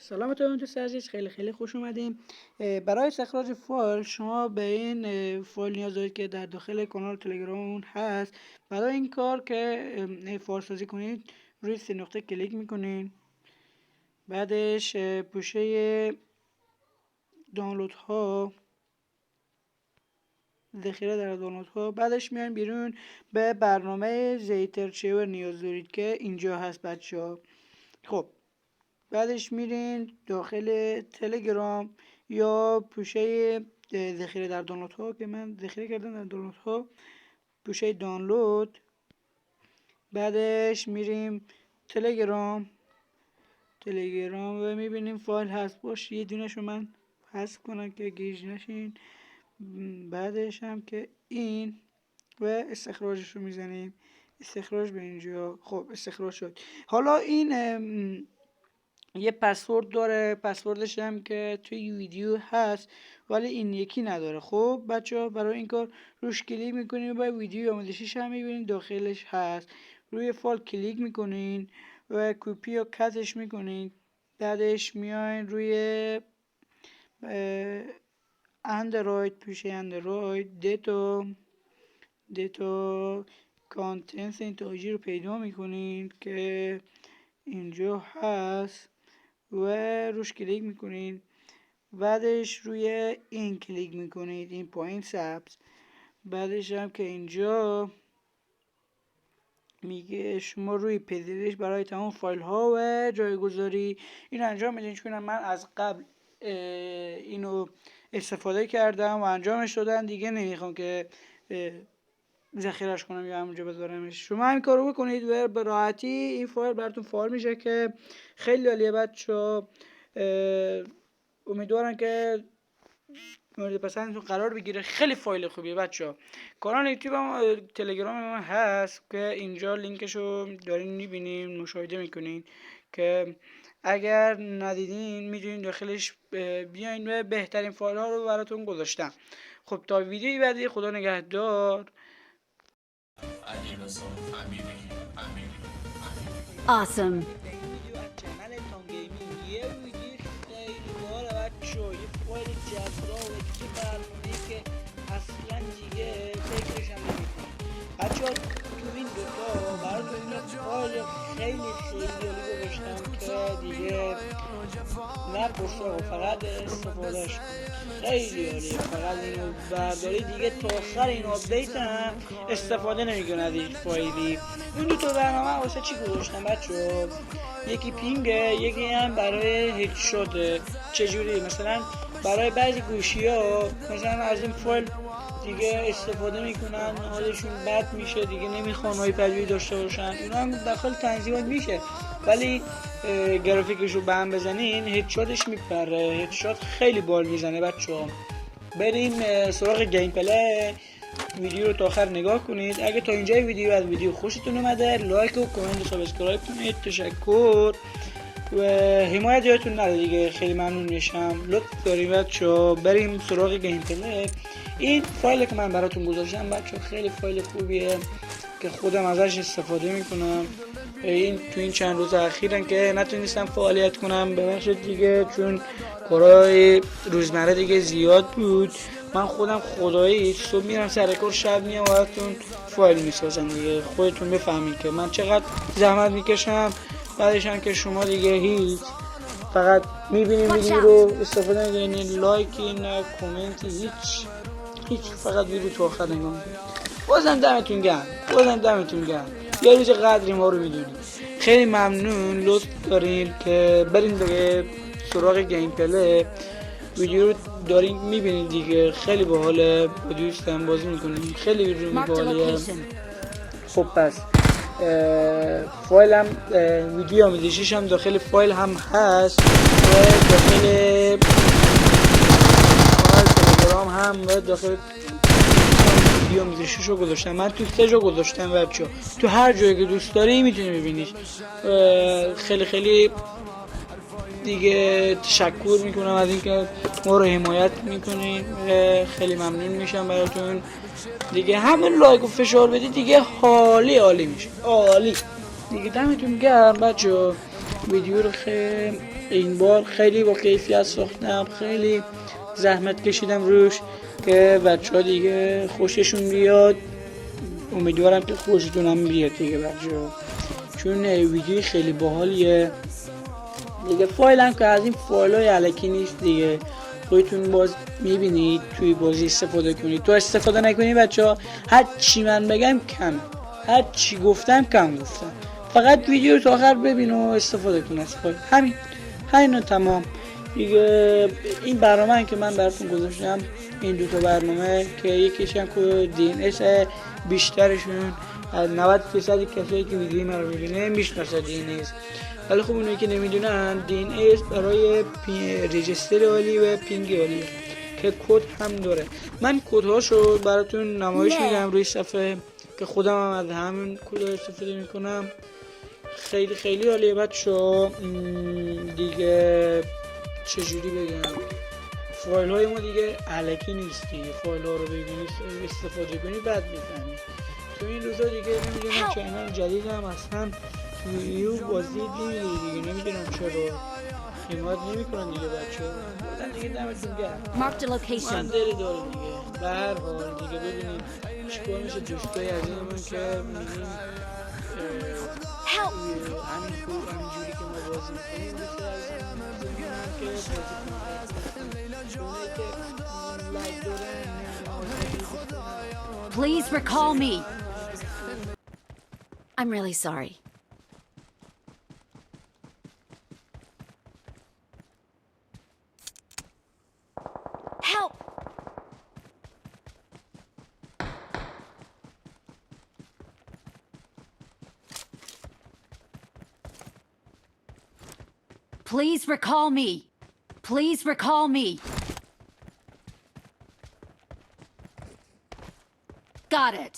سلامتون دوست عزیز، خیلی خوش اومدیم. برای استخراج فایل شما به این فایل نیاز دارید که در داخل کانال تلگراممون هست. برای این کار که فایل سازی کنید روی سه نقطه کلیک میکنین، بعدش پوشه دانلود ها، ذخیره در دانلود ها، بعدش میان بیرون به برنامه زیترچیور نیاز دارید که اینجا هست بچه‌ها. خب بعدش میرین داخل تلگرام یا پوشه ذخیره در دانلود ها که من ذخیره کردم در دانلود ها، پوشه دانلود. بعدش میریم تلگرام و میبینیم فایل هست باش، یه دونشو من حذف کنم که گیج نشین. بعدش هم که این و استخراجش رو میزنیم، استخراج به اینجا. خب استخراج شد. حالا این یه پسورد داره، پسوردش هم که توی ویدیو هست ولی این یکی نداره. خب بچه ها برای این کار روش کلیک میکنین و با ویدیو آموزشیش هم میبینین داخلش هست. روی فایل کلیک میکنین و کپی و کاتش میکنین. بعدش میاین روی اندروید، پوشه اندروید دیتا کانتنت اینتاجی رو پیدا میکنین که اینجا هست و روش کلیک میکنین. بعدش روی این کلیک میکنید، این پایین سبز. بعدش هم که اینجا میگه شما روی پذیرش برای تمام فایل ها و جایگذاری این انجام میدین، چون من از قبل اینو استفاده کردم و انجامش دادن، دیگه نمیخوام که ذخیرش کنم یا همونجا بذارمش. شما همین کارو بکنید و به راحتی این فایل براتون فعال میشه که خیلی عالیه بچه‌ها. امیدوارم که مورد پسندتون قرار بگیره. خیلی فایل خوبیه بچه‌ها. کانال یوتیوب هم تلگرام من هست که اینجا لینکشو دارین میبینین، مشاهده میکنین که اگر ندیدین میدونین داخلش بیاین و بهترین فایل ها رو براتون گذاشتم. خب تا ویدیوی بعدی، خدا نگهدار. Awesome. ویدیو از چنل تام گیمینگ، یه ویدیو خیلی باحاله بچه‌ها، یه فایل جذابه که برنامه‌ای که اصلا دیگه فکرش هم نمی‌کنی. بچه‌ها تو این دوتا براتون یه فایل خیلی عالی گذاشتم که دیگه نپرسید و فقط استفادهش کنید. خیلی عالیه، فقط اینو برداری دیگه تا آخر این آپدیت هم استفاده نمی‌کنه از این فایلی. اون دو تا برنامه واسه چی گذاشتم بچه‌ها؟ یکی پینگه، یکی هم برای هدشاته. چجوری؟ مثلا برای بعضی گوشی‌ها مثلا از این فایل دیگه استفاده میکنن، حالشون بد میشه، دیگه نمیخوان هایپروی داشته باشن، اینا هم داخل تنظیمات میشه، ولی گرافیکش رو به هم بزنین هدشاتش میپره. هدشات خیلی بال میزنه بچه‌ها. بریم سراغ گیم پلی. ویدیو رو تا آخر نگاه کنید. اگه تا اینجای ویدیو از ویدیو خوشتون اومده لایک و کامنت و سابسکرایب کنید. تشکر و حمایت یادتون نره دیگه، خیلی ممنون میشم. لطف داریم بچه‌ها. بریم سراغ گیم پلی. این فایلی که من براتون گذاشتم بچه‌ها خیلی فایل خوبیه که خودم ازش استفاده میکنم. این تو این چند روز اخیرن که نتونستم فعالیت کنم، ببخشید دیگه، چون کارهای روزمره دیگه زیاد بود. من خودم خدایی صبح میرم سر کار، شب میام براتون فایل میسازم دیگه. خودتون بفهمید که من چقدر زحمت میکشم. بعدش هم که شما دیگه هیچ، فقط میبینیم ویدیو رو، استفاده نکنین، لایکی نه کامنتی، هیچ، فقط ویدیو تو آخر نگاه میکنید. بازم دمتون گرم. یه روز قدری ما رو میدونید. خیلی ممنون. لطف دارین که برین دیگه سراغ گیم پلی. ویدیو رو دارین میبینید دیگه، خیلی باحاله. با دوستم بازی میکنیم، خیلی ویدیو باحالیه. خب پس فایل هم ویدیو آموزشیش هم داخل فایل هم هست و داخل کانال تلگرام هم و داخل ویدیو آموزشیش رو گذاشتم. من تو 3 جا گذاشتم بچه‌ها، تو هر جایی که دوست داری میتونی ببینیش. خیلی دیگه تشکر میکنم از اینکه ما رو حمایت میکنین. خیلی ممنون میشم براتون دیگه. همین لایک و فشار بدید دیگه، عالی میشه، عالی دیگه. دمتون گرم بچه‌ها. ویدیو رو خیلی این بار خیلی با کیفیت ساختم، خیلی زحمت کشیدم روش که بچه ها دیگه خوششون بیاد. امیدوارم که خوشتون هم بیاد دیگه بچه ها، چون ویدیوی خیلی باحالیه دیگه. فایل هم که از این فایل های علکی نیست دیگه، خودتون باز میبینید توی بازی استفاده کنید. تو استفاده نکنید بچه ها، هر چی من بگم کم، هر چی گفتم کم گفتم. فقط ویدیو رو تا آخر ببین و استفاده کن از فایل. همین تمام دیگه. این برنامه که من براتون گذاشتم، این دوتا برنامه که یکیش هم که DNS، بیشترشون 90% کسایی که ویدیو من رو میبینه میشناسه DNS، ولی خب اونایی که نمیدونن DNS برای رجیستر عالی و پینگ عالی که کد هم داره. من کدهاشو براتون نمایش میدم روی صفحه که خودم هم از همین کد استفاده میکنم. خیلی خیلی عالیه بچه‌ها. دیگه چجوری بگم، فایل های ما دیگه علکی نیست دیگه. فایل ها رو ببینید استفاده کنید بعد میفهمید. تو این روزا دیگه نمیدونم چینل جدید هم اصلا ویدیو بازی دیگه نمیدونم چرا حمایت نمیکنن دیگه بچه‌ها. بازم دیگه دمتون گرم. من داره دیگه. به هر حال دیگه ببینید چیکار میشه دوستای عزیزمون که میگیم همین همینجوری که ما بازی میکنیم دوستای عزیزمون که بازی کنیم. Please recall me. I'm really sorry. Help! Please recall me. Please recall me. Got it.